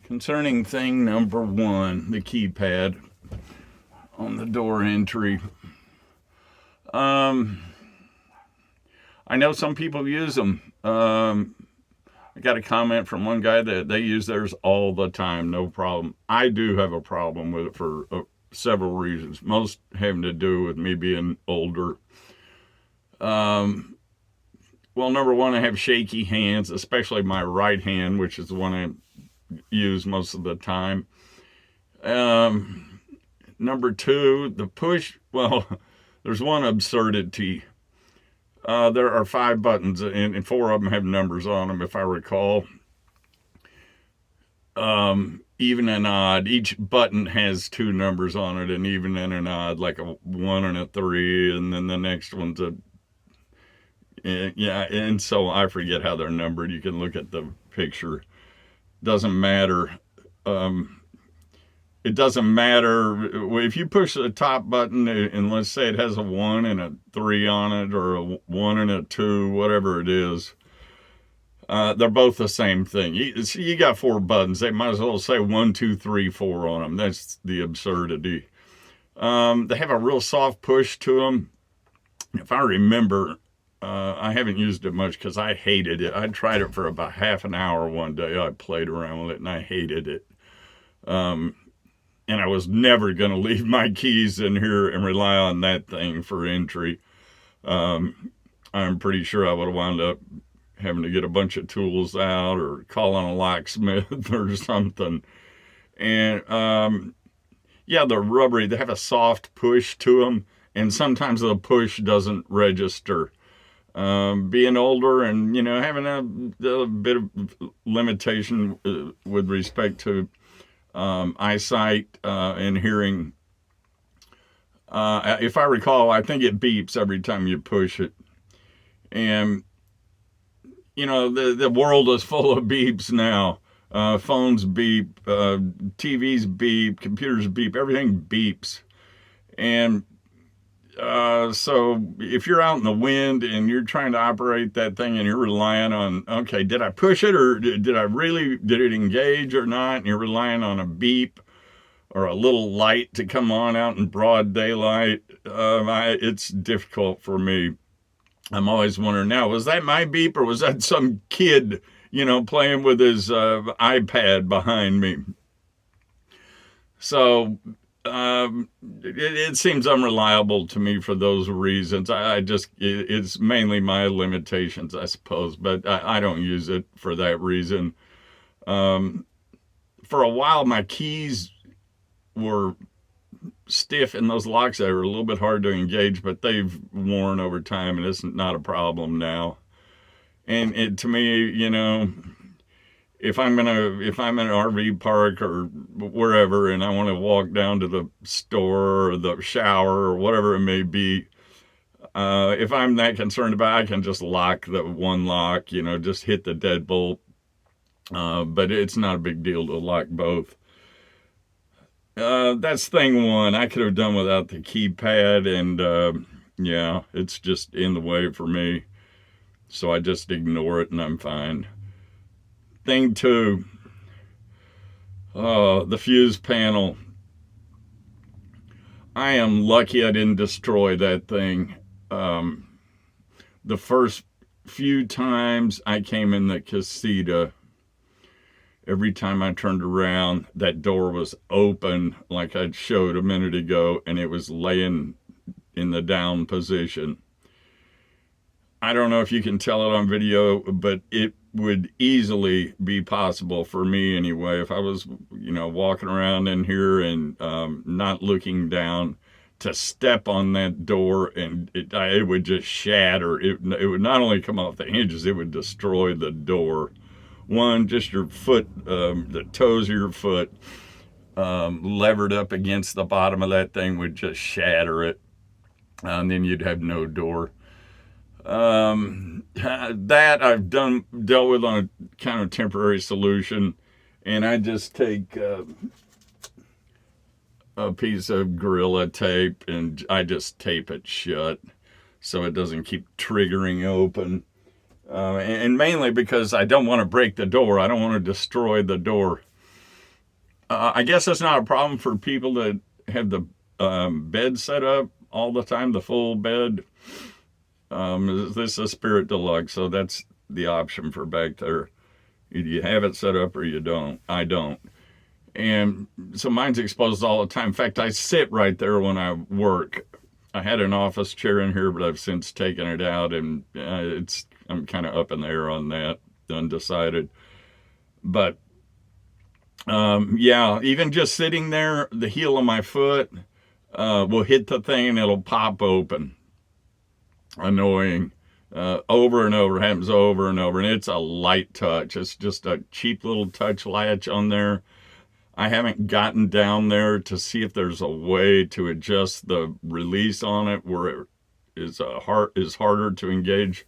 Concerning thing number one, the keypad on the door entry. I know some people use them. I got a comment from one guy that they use theirs all the time, no problem. I do have a problem with it for several reasons, most having to do with me being older. Well, number one, I have shaky hands, especially my right hand, which is the one I use most of the time. Number two, the push. Well, there's one absurdity. There are 5 buttons, and 4 of them have numbers on them, if I recall. Even and odd. Each button has 2 numbers on it, an even and an odd, like a 1 and a 3, and then the next one's a... Yeah, and so I forget how they're numbered. You can look at the picture. Doesn't matter. It doesn't matter if you push the top button and let's say it has a 1 and a 3 on it, or a 1 and a 2, whatever it is. They're both the same thing. You got 4 buttons. They might as well say 1, 2, 3, 4 on them. That's the absurdity. They have a real soft push to them. If I remember, I haven't used it much because I hated it. I tried it for about half an hour one day. I played around with it and I hated it. And I was never going to leave my keys in here and rely on that thing for entry. I'm pretty sure I would have wound up having to get a bunch of tools out or calling a locksmith or something. And yeah, they're rubbery. They have a soft push to them, and sometimes the push doesn't register. Being older and, having a bit of limitation with respect to eyesight and hearing. If I recall, I think it beeps every time you push it. And, the world is full of beeps now. Phones beep, TVs beep, computers beep, everything beeps. And so if you're out in the wind and you're trying to operate that thing and you're relying on, okay, did I push it or did it engage or not? And you're relying on a beep or a little light to come on out in broad daylight. It's difficult for me. I'm always wondering now, was that my beep or was that some kid, playing with his iPad behind me? So it seems unreliable to me for those reasons. It's mainly my limitations, I suppose, but I don't use it for that reason. For a while, my keys were stiff and those locks that were a little bit hard to engage, but they've worn over time and it's not a problem now. And to me, if I'm in an RV park or wherever and I want to walk down to the store or the shower or whatever it may be, if I'm that concerned about it, I can just lock the one lock, just hit the deadbolt. But it's not a big deal to lock both. That's thing one. I could have done without the keypad, and yeah, it's just in the way for me. So I just ignore it and I'm fine. Thing two, the fuse panel. I am lucky I didn't destroy that thing. The first few times I came in the Casita, every time I turned around, that door was open like I showed a minute ago, and it was laying in the down position. I don't know if you can tell it on video, but it would easily be possible for me anyway, if I was, walking around in here and not looking down, to step on that door and it would just shatter. It would not only come off the hinges, it would destroy the door. One, just your foot, the toes of your foot, levered up against the bottom of that thing would just shatter it. And then you'd have no door. That I've dealt with on a kind of temporary solution, and I just take a piece of Gorilla tape and I just tape it shut so it doesn't keep triggering open. And mainly because I don't want to break the door. I don't want to destroy the door. I guess that's not a problem for people that have the bed set up all the time, the full bed. This is a Spirit Deluxe, so that's the option for back there. Either you have it set up or you don't. I don't. And so mine's exposed all the time. In fact, I sit right there when I work. I had an office chair in here, but I've since taken it out, and I'm kind of up in the air on that, undecided. But yeah, even just sitting there, the heel of my foot will hit the thing and it'll pop open. Annoying. Over and over, happens over and over, and it's a light touch. It's just a cheap little touch latch on there. I haven't gotten down there to see if there's a way to adjust the release on it where it is harder to engage.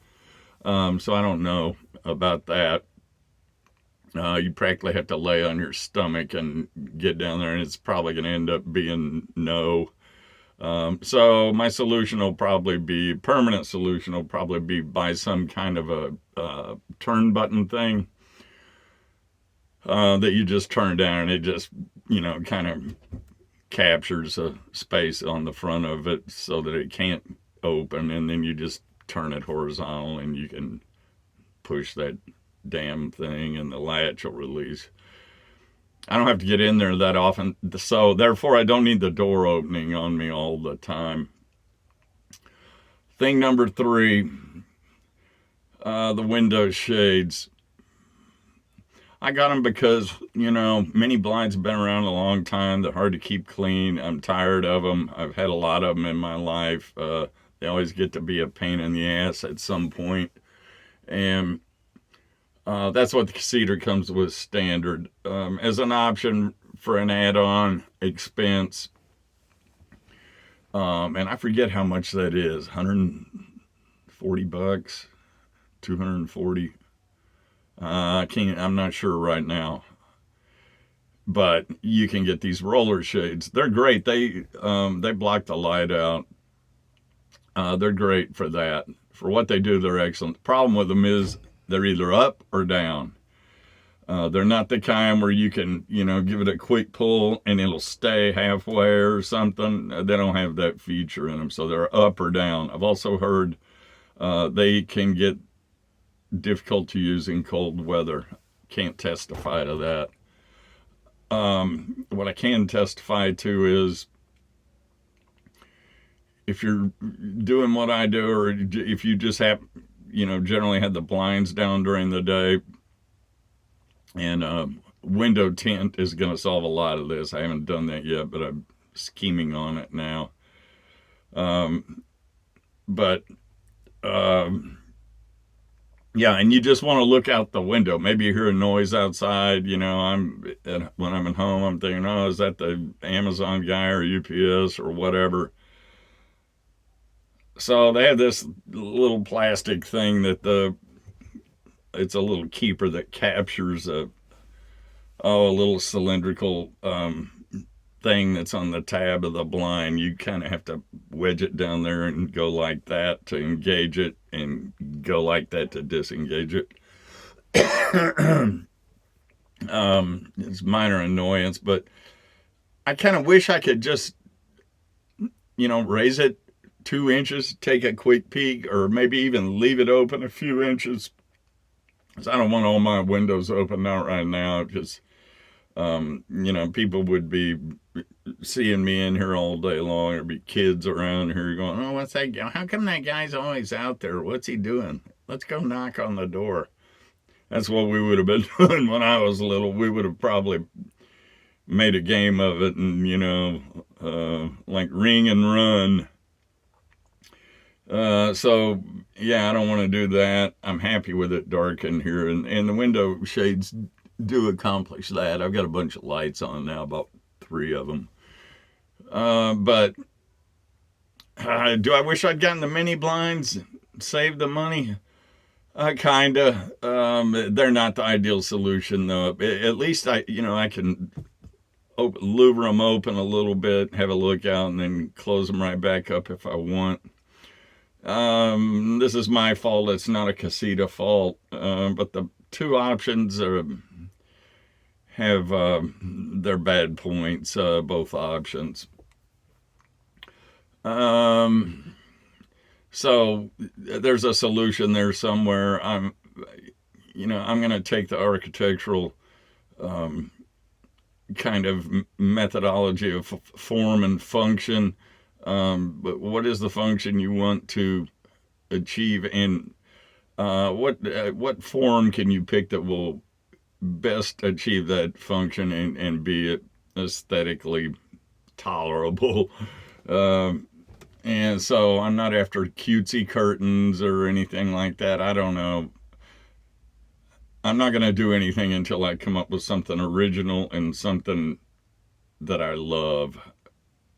So I don't know about that. You practically have to lay on your stomach and get down there, and it's probably going to end up being no. So my permanent solution will probably be buy some kind of a turn button thing that you just turn down, and it just, kind of captures a space on the front of it so that it can't open, and then you just turn it horizontal and you can push that damn thing and the latch will release. I don't have to get in there that often, so therefore I don't need the door opening on me all the time. Thing number 3, the window shades. I got them because, mini blinds have been around a long time. They're hard to keep clean. I'm tired of them. I've had a lot of them in my life. They always get to be a pain in the ass at some point. And that's what the Casita comes with standard. As an option for an add-on expense, and I forget how much that is, $140, $240. I'm not sure right now. But you can get these roller shades. They're great. They block the light out. They're great for that. For what they do, they're excellent. The problem with them is they're either up or down. They're not the kind where you can, give it a quick pull and it'll stay halfway or something. They don't have that feature in them, so they're up or down. I've also heard they can get difficult to use in cold weather. Can't testify to that. What I can testify to is if you're doing what I do, or if you just have, generally had the blinds down during the day, and window tint is going to solve a lot of this. I haven't done that yet, but I'm scheming on it now. Yeah, and you just want to look out the window. Maybe you hear a noise outside. When I'm at home, I'm thinking, oh, is that the Amazon guy or UPS or whatever? So they have this little plastic thing that it's a little keeper that captures a little cylindrical thing that's on the tab of the blind. You kind of have to wedge it down there and go like that to engage it and go like that to disengage it. It's minor annoyance, but I kind of wish I could just, raise it 2 inches, take a quick peek, or maybe even leave it open a few inches. Because I don't want all my windows open out right now, because people would be seeing me in here all day long. There'd be kids around here going, oh, what's that? How come that guy's always out there? What's he doing? Let's go knock on the door. That's what we would have been doing when I was little. We would have probably made a game of it and, like ring and run. So, yeah, I don't want to do that. I'm happy with it dark in here. And the window shades do accomplish that. I've got a bunch of lights on now, about 3 of them. But do I wish I'd gotten the mini blinds, saved the money? Kinda. They're not the ideal solution, though. At least I can louver them open a little bit, have a look out, and then close them right back up if I want. This is my fault. It's not a Casita fault. But the 2 options have they're bad points, both options. So there's a solution there somewhere. I'm going to take the architectural kind of methodology of form and function. But what is the function you want to achieve, and what form can you pick that will best achieve that function and be aesthetically tolerable? And so I'm not after cutesy curtains or anything like that. I don't know. I'm not going to do anything until I come up with something original and something that I love.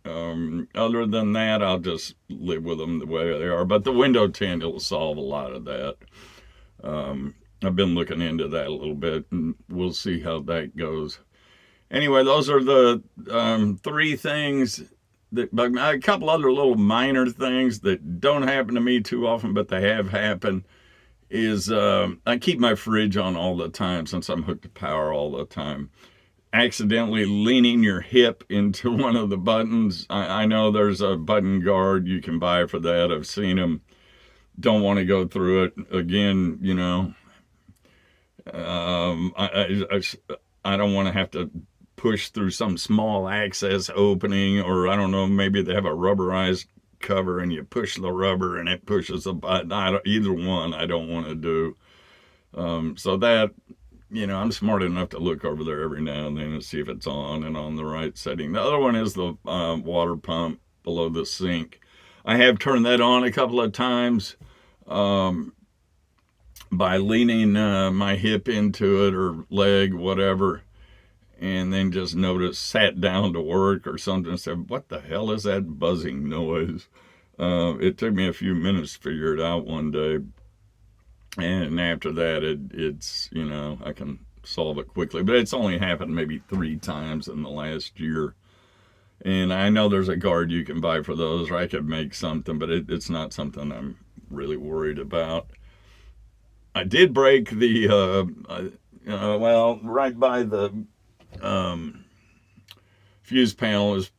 Other than that, I'll just live with them the way they are. But the window tint will solve a lot of that. I've been looking into that a little bit, and we'll see how that goes. Anyway, those are the 3 things. But a couple other little minor things that don't happen to me too often, but they have happened, is I keep my fridge on all the time since I'm hooked to power all the time. Accidentally leaning your hip into one of the buttons. I know there's a button guard you can buy for that. I've seen them. Don't want to go through it again, I don't want to have to push through some small access opening, or I don't know, maybe they have a rubberized cover and you push the rubber and it pushes the button. Either one I don't want to do. So that, I'm smart enough to look over there every now and then and see if it's on and on the right setting. The other one is the water pump below the sink. I have turned that on a couple of times by leaning my hip into it or leg, whatever, and then just sat down to work or something and said, what the hell is that buzzing noise? It took me a few minutes to figure it out one day. And after that, it's I can solve it quickly. But it's only happened maybe 3 times in the last year. And I know there's a guard you can buy for those, or I could make something, but it's not something I'm really worried about. I did break the, right by the fuse panel is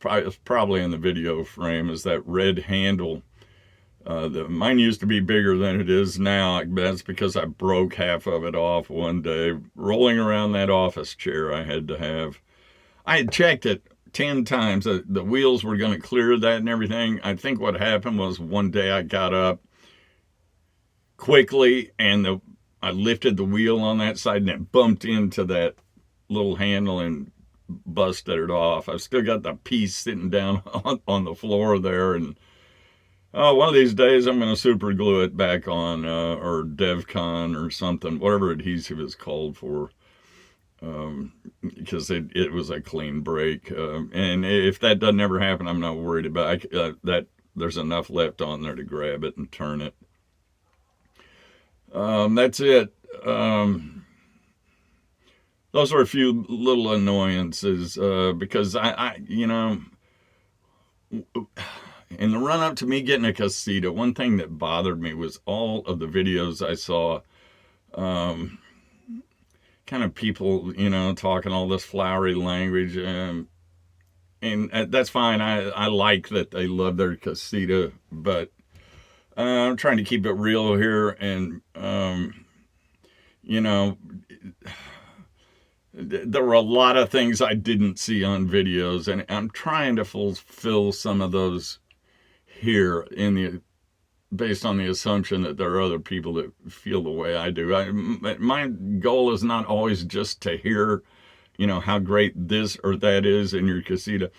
probably in the video frame, is that red handle. Mine used to be bigger than it is now. That's because I broke half of it off one day rolling around that office chair I had to have. I had checked it 10 times. The wheels were going to clear that and everything. I think what happened was one day I got up quickly and I lifted the wheel on that side and it bumped into that little handle and busted it off. I've still got the piece sitting down on the floor there, and one of these days I'm going to super glue it back on, or DevCon or something, whatever adhesive is called for, because it was a clean break. And if that doesn't ever happen, I'm not worried about that. There's enough left on there to grab it and turn it. That's it. Those are a few little annoyances, because I in the run up to me getting a Casita, one thing that bothered me was all of the videos I saw, kind of people, talking all this flowery language, and that's fine. I like that they love their Casita, but I'm trying to keep it real here, and there were a lot of things I didn't see on videos, and I'm trying to fulfill some of those here based on the assumption that there are other people that feel the way I do. My goal is not always just to hear, how great this or that is in your Casita.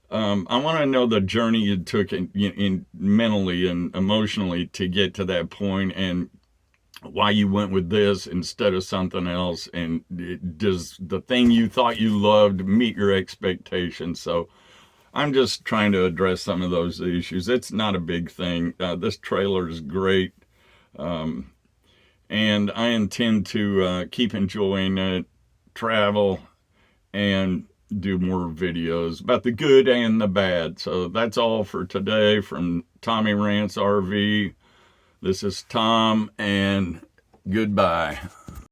I want to know the journey you took in mentally and emotionally to get to that point, and why you went with this instead of something else, and does the thing you thought you loved meet your expectations? So I'm just trying to address some of those issues. It's not a big thing. This trailer is great, and I intend to keep enjoying it, travel, and do more videos about the good and the bad. So that's all for today from Tommy Rants RV. This is Tom, and goodbye.